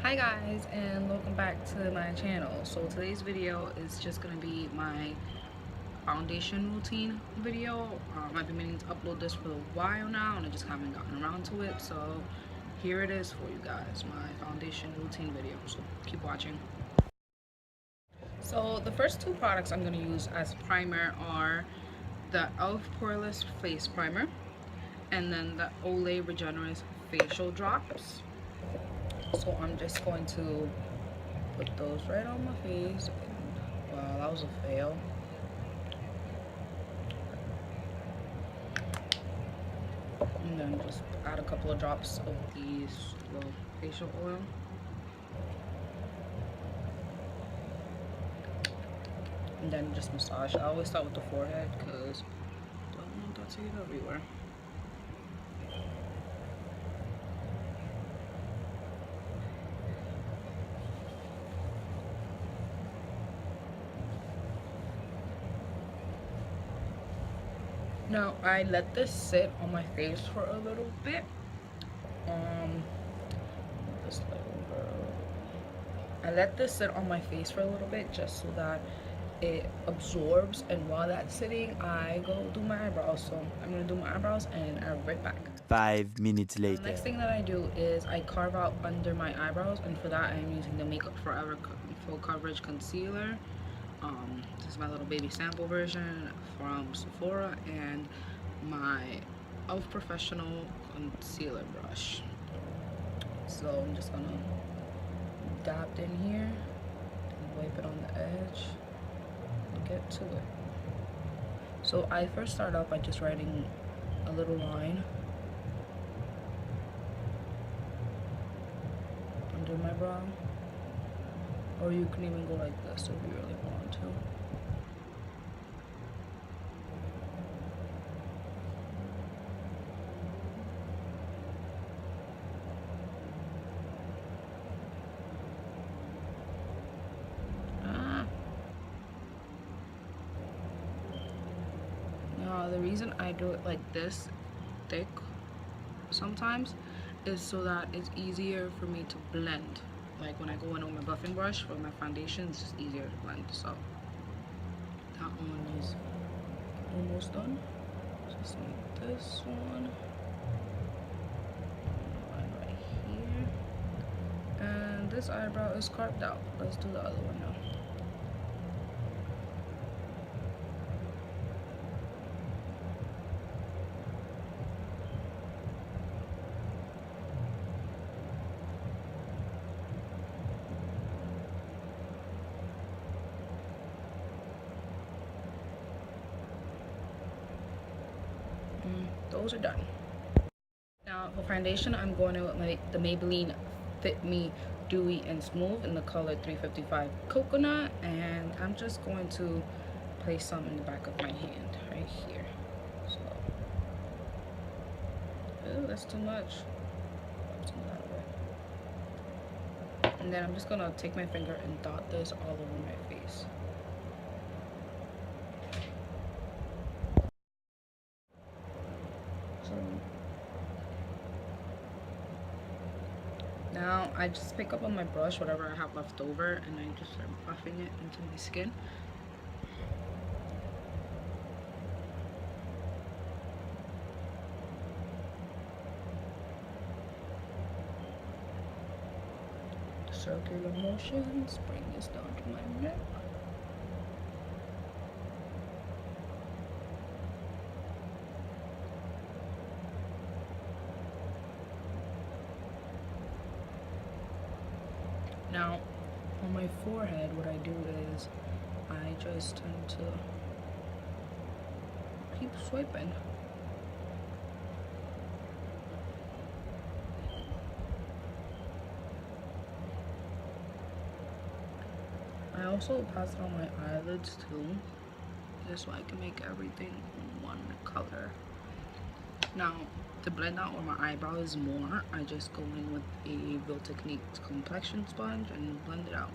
Hi guys, and welcome back to my channel. So today's video is just gonna be my foundation routine video. I've been meaning to upload this for a while now and I just haven't gotten around to it, so here it is for you guys, my foundation routine video. So keep watching. So the first two products I'm gonna use as primer are the e.l.f. Poreless face primer and then the Olay Regenerist facial drops. So I'm just going to put those right on my face. And, wow, that was a fail. And then just add a couple of drops of these little facial oil. And then just massage. I always start with the forehead because I don't want that to get everywhere. Now I let this sit on my face for a little bit. I let this sit on my face for a little bit just so that it absorbs, and while that's sitting I go do my eyebrows. So I'm gonna do my eyebrows and I'll be right back. 5 minutes later. The next thing that I do is I carve out under my eyebrows, and for that I'm using the Makeup Forever Full Coverage Concealer. This is my little baby sample version from Sephora, and my e.l.f. Professional concealer brush. So I'm just gonna dab it in here and wipe it on the edge and get to it. So I first start off by just writing a little line under my brow, or you can even go like this if you really want to. Now the reason I do it like this thick sometimes is so that it's easier for me to blend. Like when I go in on my buffing brush for my foundation, it's just easier to blend. So that one is almost done. Just like this one. One right here. And this eyebrow is carved out. Let's do the other one now. Those are done. Now for foundation, I'm going to with the Maybelline Fit Me Dewy and Smooth in the color 355 Coconut, and I'm just going to place some in the back of my hand right here. So, ooh, that's too much. And then I'm just gonna take my finger and dot this all over my face. Now I just pick up on my brush whatever I have left over and I just start buffing it into my skin. Circular motions, bring this down to my neck. Now, on my forehead, what I do is I just tend to keep swiping. I also pass it on my eyelids too, just so I can make everything one color. Now, to blend out where my eyebrow is more, I just go in with a Real Techniques complexion sponge and blend it out.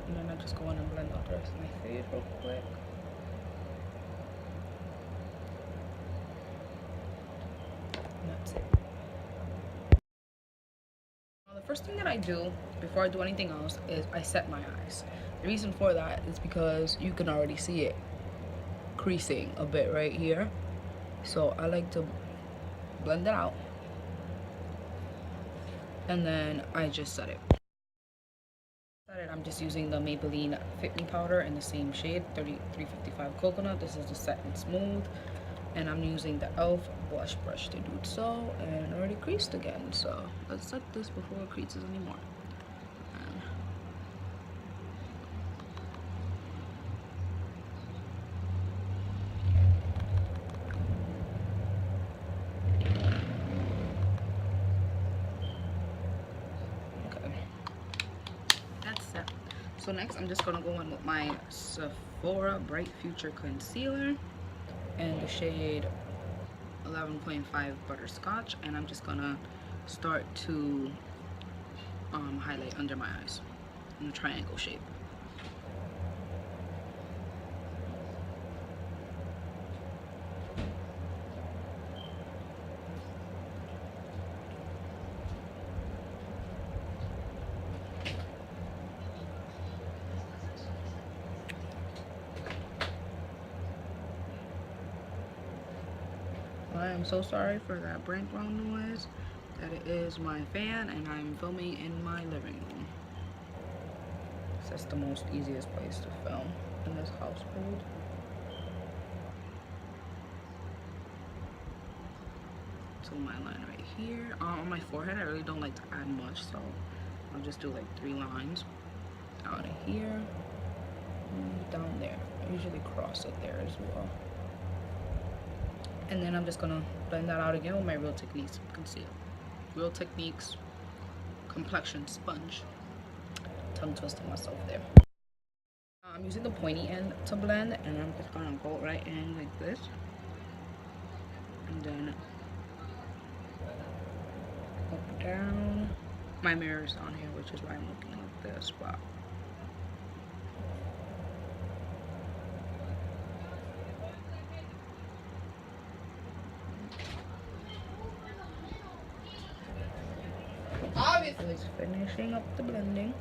And then I just go in and blend out the rest of my face real quick. that's it. The first thing that I do before I do anything else is I set my eyes. The reason for that is because you can already see it creasing a bit right here. So I like to blend it out. And then I just set it. I'm just using the Maybelline Fit Me powder in the same shade, 355 Coconut. This is the Set and Smooth. And I'm using the e.l.f. blush brush to do so, and already creased again. So let's set this before it creases anymore. Okay, that's set. So next I'm just gonna go in with my Sephora Bright Future Concealer and the shade 11.5 Butterscotch, and I'm just gonna start to highlight under my eyes in a triangle shape. I am so sorry for that background noise. That it is my fan, and I'm filming in my living room. That's the most easiest place to film in this household. So my line right here. On my forehead, I really don't like to add much, so I'll just do like 3 lines. Down here, and down there. I usually cross it there as well. And then I'm just gonna blend that out again with my Real Techniques concealer. Real Techniques complexion sponge. Tongue twisting myself there. I'm using the pointy end to blend, and I'm just gonna go right in like this, and then up down. My mirror's on here, which is why I'm looking like this, but obviously it's finishing up the blending.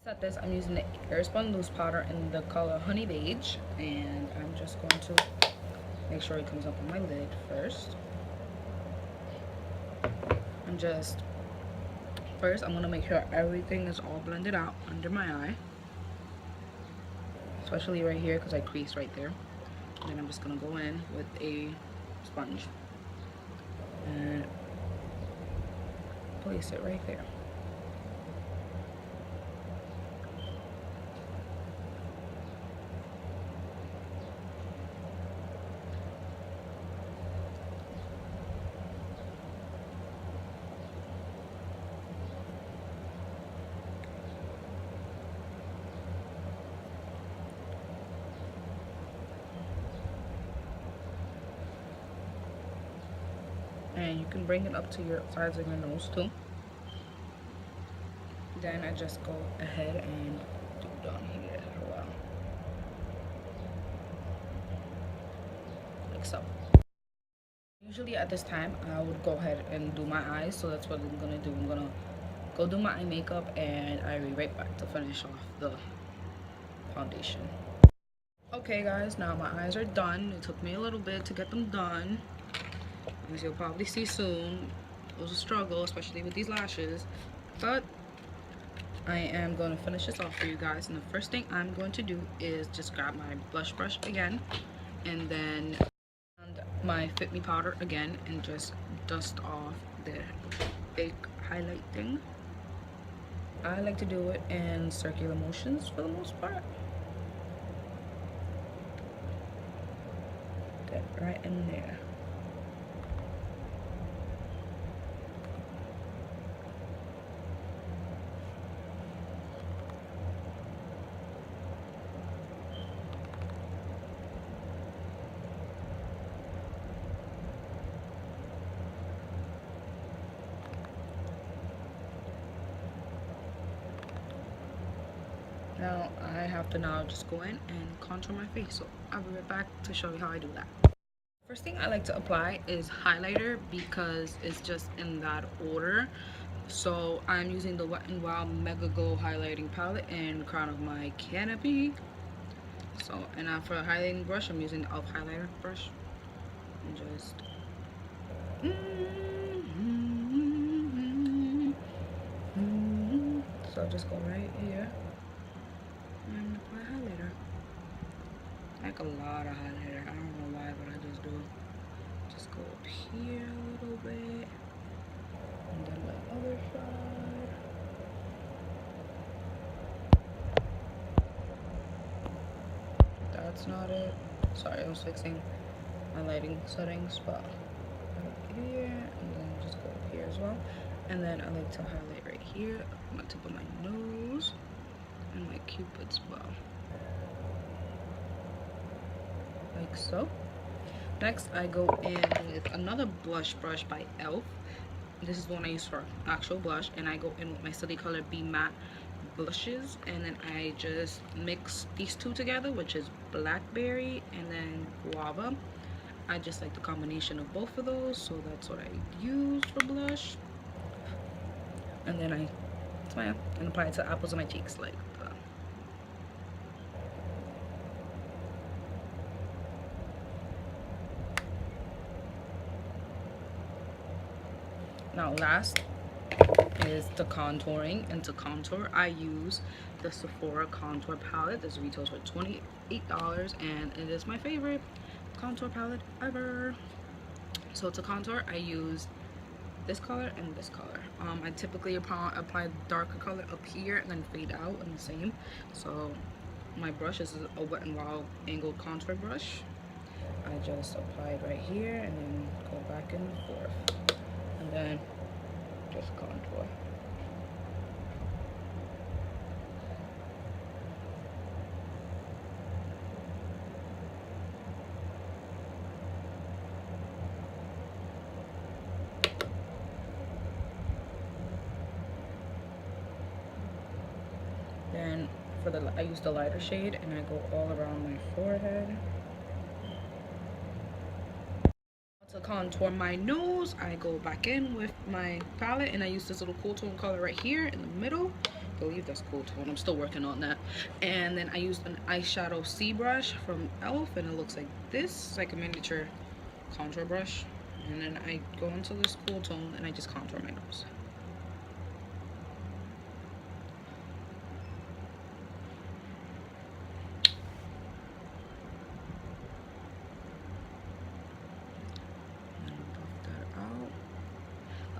Set this, I'm using the Airspun loose powder in the color Honey Beige, and I'm just going to make sure it comes up on my lid first. I'm gonna make sure everything is all blended out under my eye, especially right here because I creased right there. And then I'm just gonna go in with a sponge and place it right there. And you can bring it up to your sides of your nose too. Then I just go ahead and do down here as well, like so. Usually at this time I would go ahead and do my eyes, so that's what I'm gonna do. I'm gonna go do my eye makeup, and I'll be right back to finish off the foundation. Okay guys, now my eyes are done. It took me a little bit to get them done, as you'll probably see soon. It was a struggle, especially with these lashes, but I am going to finish this off for you guys. And the first thing I'm going to do is just grab my blush brush again, and then my Fit Me powder again, and just dust off the fake highlight thing. I like to do it in circular motions for the most part. Get right in there. Now I have to now just go in and contour my face. So I'll be right back to show you how I do that. First thing I like to apply is highlighter because it's just in that order. So I'm using the Wet n Wild Mega Glow highlighting palette in Crown of My Canopy. So, and for a highlighting brush, I'm using the e.l.f. highlighter brush. And just so just go right here and apply highlighter. Like a lot of highlighter. I don't know why, but I just do. Just go up here a little bit, and then the other side. That's not it. Sorry, I was fixing my lighting settings, but up here, and then just go up here as well. And then I like to highlight right here, on the tip of my nose, and my cupid's bow. Like so. Next, I go in with another blush brush by e.l.f. This is the one I use for actual blush, and I go in with my City Color Be Matte blushes, and then I just mix these two together, which is blackberry and then guava. I just like the combination of both of those, so that's what I use for blush. And then I smile and apply it to the apples of my cheeks, like that. Now last is the contouring, and to contour I use the Sephora contour palette. This retails for $28, and it is my favorite contour palette ever. So to contour I use this color and this color. I typically apply darker color up here and then fade out in the same. So my brush is a Wet n Wild angled contour brush. I just apply it right here and then go back and forth, and then just contour. Then I use the lighter shade and I go all around my forehead. To contour my nose, I go back in with my palette and I use this little cool tone color right here in the middle. I believe that's cool tone. I'm still working on that. And then I used an eyeshadow C brush from e.l.f. and it looks like this. It's like a miniature contour brush. And then I go into this cool tone and I just contour my nose.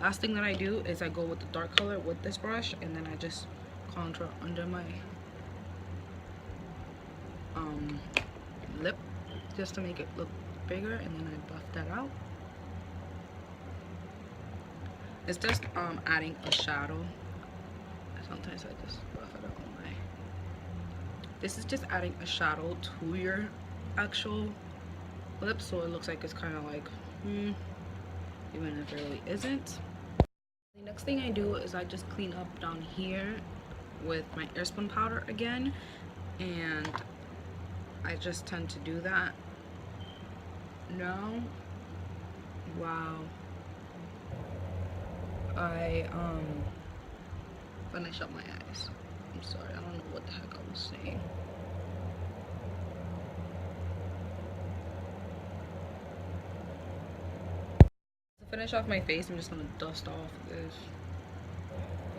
Last thing that I do is I go with the dark color with this brush, and then I just contour under my lip just to make it look bigger, and then I buff that out. It's just adding a shadow. Sometimes I just buff it out on my. This is just adding a shadow to your actual lip, so it looks like it's kind of like even if it really isn't. The next thing I do is I just clean up down here with my airspun powder again, and I just tend to do that now. Wow. I finish up my eyes. I'm sorry, I don't know what the heck I was saying. Finish off my face, I'm just gonna dust off this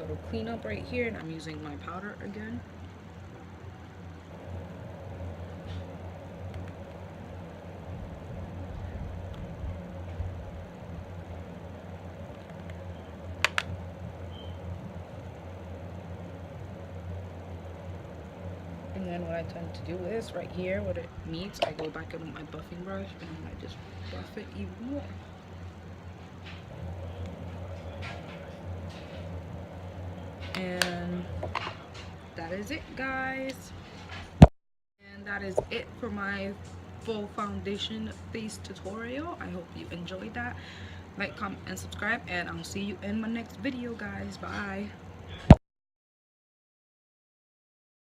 little cleanup right here, and I'm using my powder again. And then what I tend to do is right here, where it meets, I go back in with my buffing brush and I just buff it even more. And that is it, guys. And that is it for my full foundation face tutorial. I hope you enjoyed that. Like, comment, and subscribe, and I'll see you in my next video, guys. Bye.